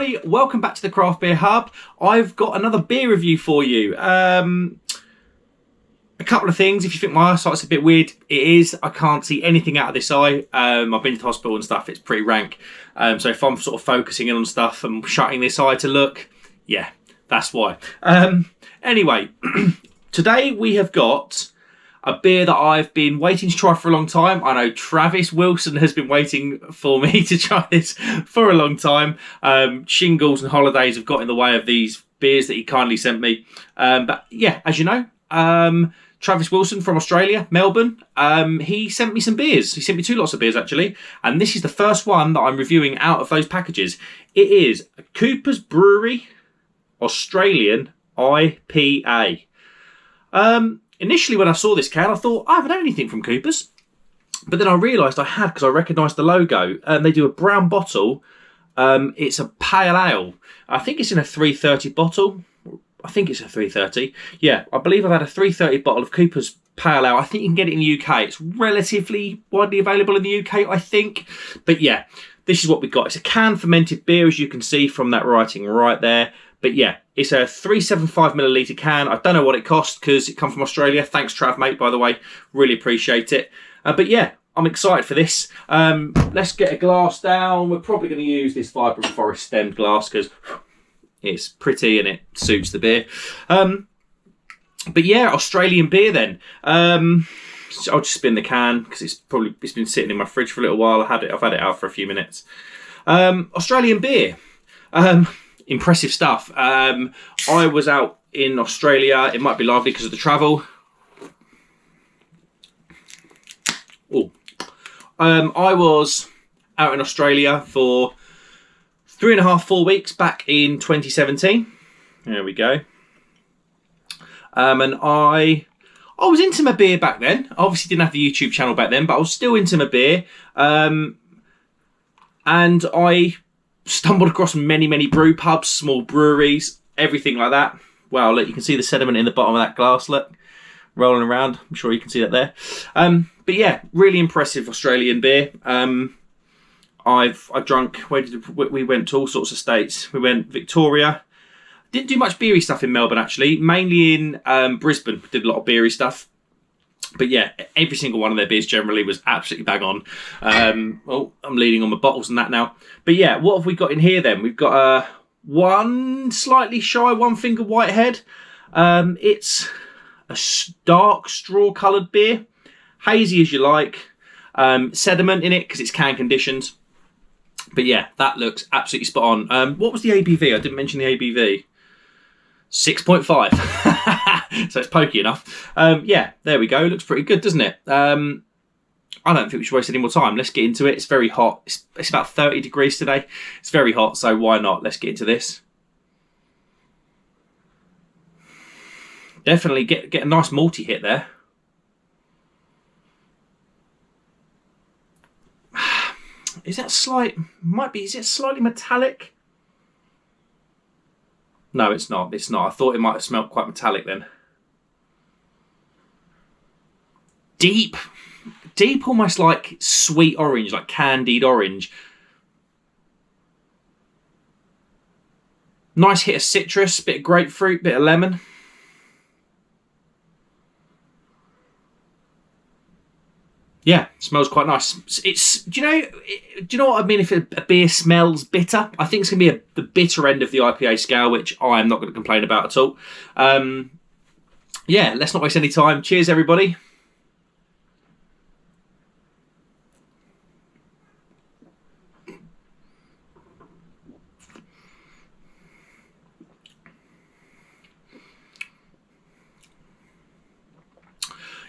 everybody, welcome back to the Craft Beer Hub. I've got another beer review for you. A couple of things. If you think my eyesight's a bit weird, it is. I can't see anything out of this eye. I've been to the hospital and stuff. It's pretty rank. So if I'm sort of focusing in on stuff and shutting this eye to look, yeah, that's why. Anyway, today we have got a beer that I've been waiting to try for a long time. I know Travis Wilson has been waiting for me to try this for a long time. Shingles and holidays have got in the way of these beers that he kindly sent me. But yeah, as you know, Travis Wilson from Australia, Melbourne, he sent me some beers. He sent me 2 lots of beers, actually. And this is the first one that I'm reviewing out of those packages. It is Cooper's Brewery Australian IPA. Initially, when I saw this can, I thought, I haven't had anything from Cooper's. But then I realised I had, because I recognised the logo. They do a brown bottle. It's a pale ale. I think it's in a 330 bottle. I think it's a 330. Yeah, I believe I've had a 330 bottle of Cooper's pale ale. I think you can get it in the UK. It's relatively widely available in the UK, I think. But yeah, this is what we've got. It's a canned fermented beer, as you can see from that writing right there. But yeah, it's a 375 milliliter can. I don't know what it cost because it comes from Australia. Thanks, Trav, mate, by the way. Really appreciate it. But yeah, I'm excited for this. Let's get a glass down. We're probably going to use this Vibrant Forest stemmed glass because it's pretty and it suits the beer. But yeah, Australian beer then. So I'll just spin the can because it's been sitting in my fridge for a little while. I've had it out for a few minutes. Australian beer. Impressive stuff. I was out in Australia. It might be lively because of the travel. Oh, I was out in Australia for 3.5, 4 weeks back in 2017. There we go. And I was into my beer back then. I obviously didn't have the YouTube channel back then, but I was still into my beer. And I stumbled across many brew pubs, small breweries, everything like that. Wow, look, you can see the sediment in the bottom of that glass, look, rolling around. I'm sure you can see that there. But yeah, really impressive Australian beer. I've drunk, we went to all sorts of states. We went Victoria. Didn't do much beery stuff in Melbourne, actually. Mainly in Brisbane, did a lot of beery stuff. But yeah, every single one of their beers generally was absolutely bang on. Well, I'm leaning on my bottles and that now. But yeah, what have we got in here then? We've got one slightly shy, one finger whitehead. It's a dark straw coloured beer. Hazy as you like. Sediment in it because it's can conditioned. But yeah, that looks absolutely spot on. What was the ABV? I didn't mention the ABV. 6.5. So it's pokey enough. Yeah, there we go. Looks pretty good, doesn't it? I don't think we should waste any more time. Let's get into it. It's very hot. It's about 30 degrees today. It's very hot, so why not? Let's get into this. Definitely get a nice malty hit there. Is it slightly metallic? No, it's not. It's not. I thought it might have smelled quite metallic then. Deep, almost like sweet orange, like candied orange. Nice hit of citrus, bit of grapefruit, bit of lemon. Yeah, smells quite nice. It's do you know what I mean? If a beer smells bitter, I think it's gonna be the bitter end of the IPA scale, which I am not going to complain about at all. Yeah, let's not waste any time. Cheers, everybody.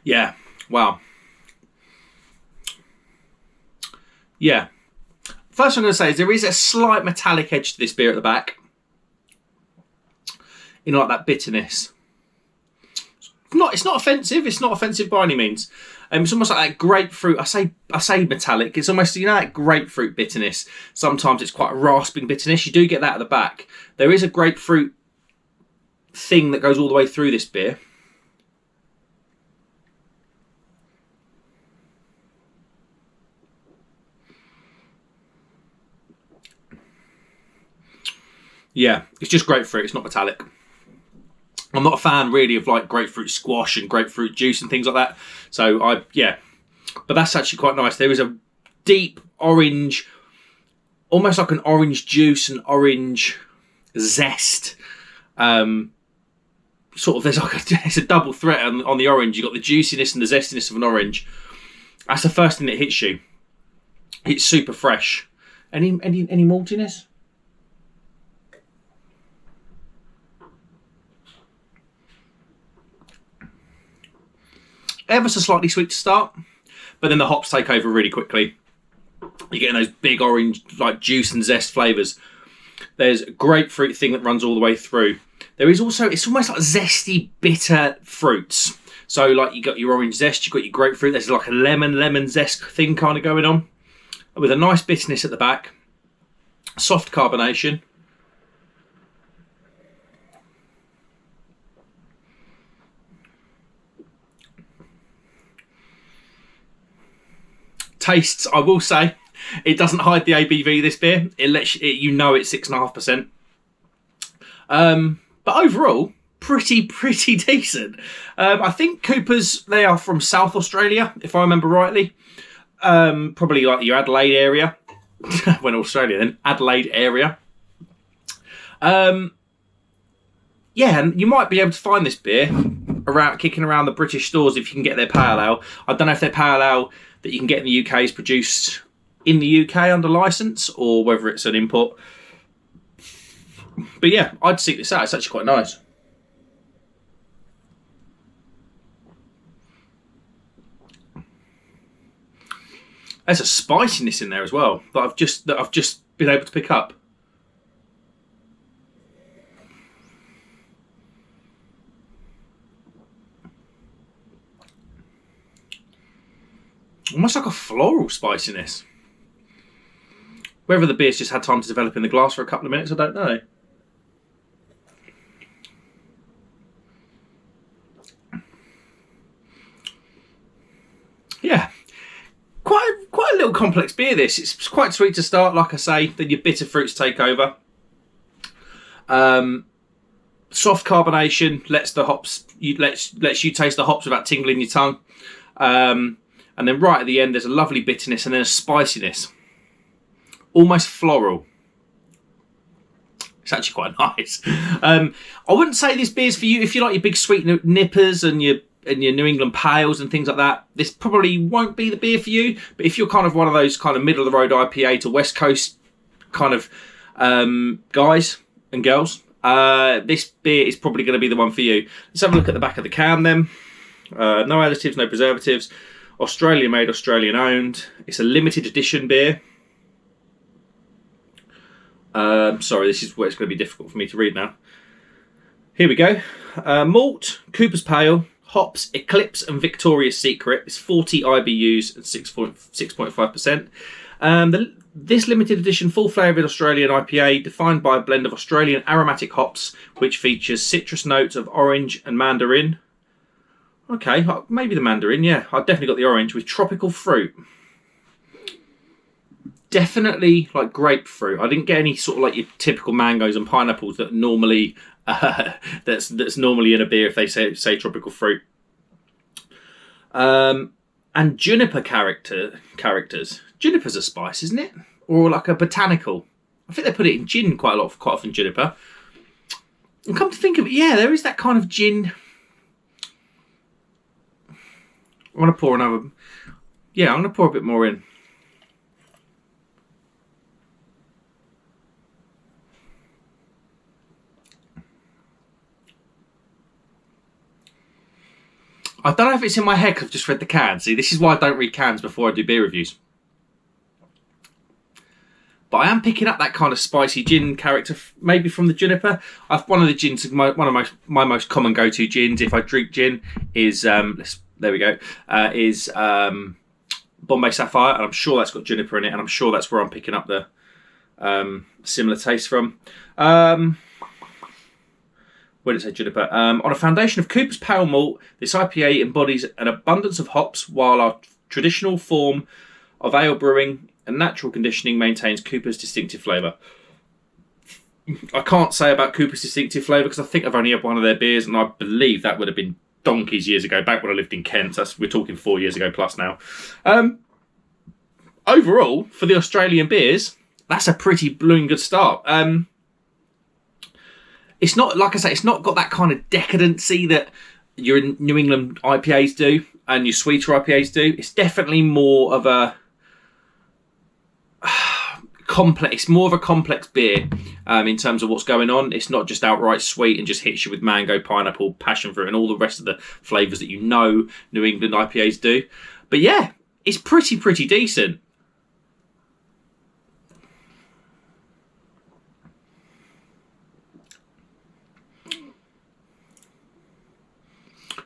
Yeah, wow. Yeah. First thing I'm going to say is there is a slight metallic edge to this beer at the back. You know, like that bitterness. It's not offensive. It's not offensive by any means. It's almost like that grapefruit. I say metallic. It's almost, you know, that grapefruit bitterness. Sometimes it's quite a rasping bitterness. You do get that at the back. There is a grapefruit thing that goes all the way through this beer. Yeah, it's just grapefruit. It's not metallic. I'm not a fan really of like grapefruit squash and grapefruit juice and things like that. So but that's actually quite nice. There is a deep orange, almost like an orange juice and orange zest. Sort of, there's like it's a double threat on the orange. You've got the juiciness and the zestiness of an orange. That's the first thing that hits you. It's super fresh. Any maltiness? Ever so slightly sweet to start, but then the hops take over really quickly. You're getting those big orange, like juice and zest flavours. There's a grapefruit thing that runs all the way through. There is also, it's almost like zesty, bitter fruits. So like you got your orange zest, you've got your grapefruit. There's like a lemon zest thing kind of going on, with a nice bitterness at the back. Soft carbonation. Tastes, I will say, it doesn't hide the ABV, this beer. It lets you know it's 6.5%. But overall, pretty decent. I think Coopers, they are from South Australia, if I remember rightly. Probably like your Adelaide area. When Australia then, Adelaide area. Yeah, and you might be able to find this beer kicking around the British stores if you can get their pale ale. I don't know if their pale ale that you can get in the UK is produced in the UK under licence, or whether it's an import. But yeah, I'd seek this out. It's actually quite nice. There's a spiciness in there as well that I've just been able to pick up. Almost like a floral spiciness. Whether the beer's just had time to develop in the glass for a couple of minutes, I don't know. Yeah, quite a little complex beer. This, it's quite sweet to start, like I say. Then your bitter fruits take over. Soft carbonation lets the hops lets you taste the hops without tingling your tongue. And then right at the end, there's a lovely bitterness and then a spiciness, almost floral. It's actually quite nice. I wouldn't say this beer's for you if you like your big sweet nippers and your New England pales and things like that. This probably won't be the beer for you. But if you're kind of one of those kind of middle of the road IPA to West Coast kind of guys and girls, this beer is probably going to be the one for you. Let's have a look at the back of the can then. No additives, no preservatives. Australian made, Australian owned. It's a limited edition beer. Sorry, this is where it's going to be difficult for me to read now. Here we go. Malt, Cooper's Pale, hops, Eclipse and Victoria's Secret. It's 40 IBUs and 6.5%. This limited edition full flavoured Australian IPA, defined by a blend of Australian aromatic hops, which features citrus notes of orange and mandarin. Okay, maybe the mandarin, yeah. I've definitely got the orange with tropical fruit. Definitely like grapefruit. I didn't get any sort of like your typical mangoes and pineapples that normally that's normally in a beer if they say tropical fruit. And juniper characters. Juniper's a spice, isn't it? Or like a botanical. I think they put it in gin quite often, juniper. And come to think of it, yeah, there is that kind of gin. I'm going to pour another. Yeah, I'm going to pour a bit more in. I don't know if it's in my head because I've just read the can. See, this is why I don't read cans before I do beer reviews. But I am picking up that kind of spicy gin character, maybe from the juniper. One of the gins, one of my most common go-to gins, if I drink gin, is there we go, is Bombay Sapphire, and I'm sure that's got juniper in it, and I'm sure that's where I'm picking up the similar taste from. Where did it say juniper? On a foundation of Cooper's Pale Malt, this IPA embodies an abundance of hops, while our traditional form of ale brewing and natural conditioning maintains Cooper's distinctive flavour. I can't say about Cooper's distinctive flavour because I think I've only had one of their beers, and I believe that would have been donkeys years ago, back when I lived in Kent. We're talking 4 years ago plus now. Overall, for the Australian beers, that's a pretty blooming good start. It's not, like I say, it's not got that kind of decadency that your New England IPAs do and your sweeter IPAs do. It's definitely more of a complex. It's more of a complex beer in terms of what's going on. It's not just outright sweet and just hits you with mango, pineapple, passion fruit, and all the rest of the flavours that you know New England IPAs do. But yeah, it's pretty decent.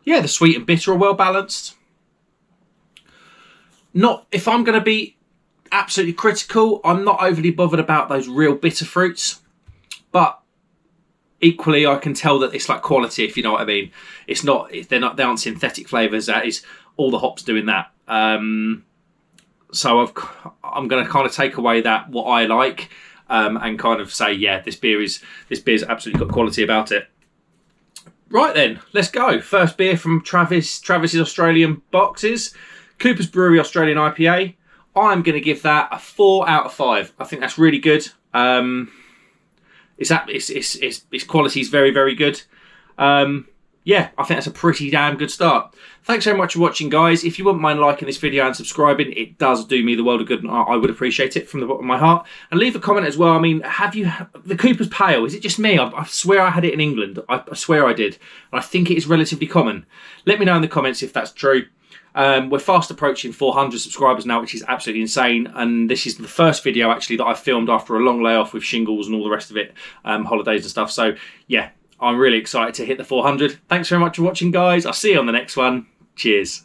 Yeah, the sweet and bitter are well balanced. Not, if I'm going to be absolutely critical, I'm not overly bothered about those real bitter fruits, but equally I can tell that it's like quality, if you know what I mean. It's not, they aren't synthetic flavours. That is all the hops doing that. So I'm going to kind of take away that what I like and kind of say, yeah, this beer's absolutely got quality about it. Right then, let's go. First beer from Travis's Australian boxes, Cooper's Brewery Australian IPA. I'm going to give that a 4 out of 5. I think that's really good. Its quality is very good. Yeah, I think that's a pretty damn good start. Thanks very much for watching, guys. If you wouldn't mind liking this video and subscribing, it does do me the world of good, and I would appreciate it from the bottom of my heart. And leave a comment as well. I mean, have you the Cooper's Pale? Is it just me? I swear I had it in England. I swear I did. And I think it is relatively common. Let me know in the comments if that's true. We're fast approaching 400 subscribers now, which is absolutely insane. And this is the first video actually that I filmed after a long layoff with shingles and all the rest of it, holidays and stuff. So yeah, I'm really excited to hit the 400. Thanks very much for watching, guys. I'll see you on the next one. Cheers.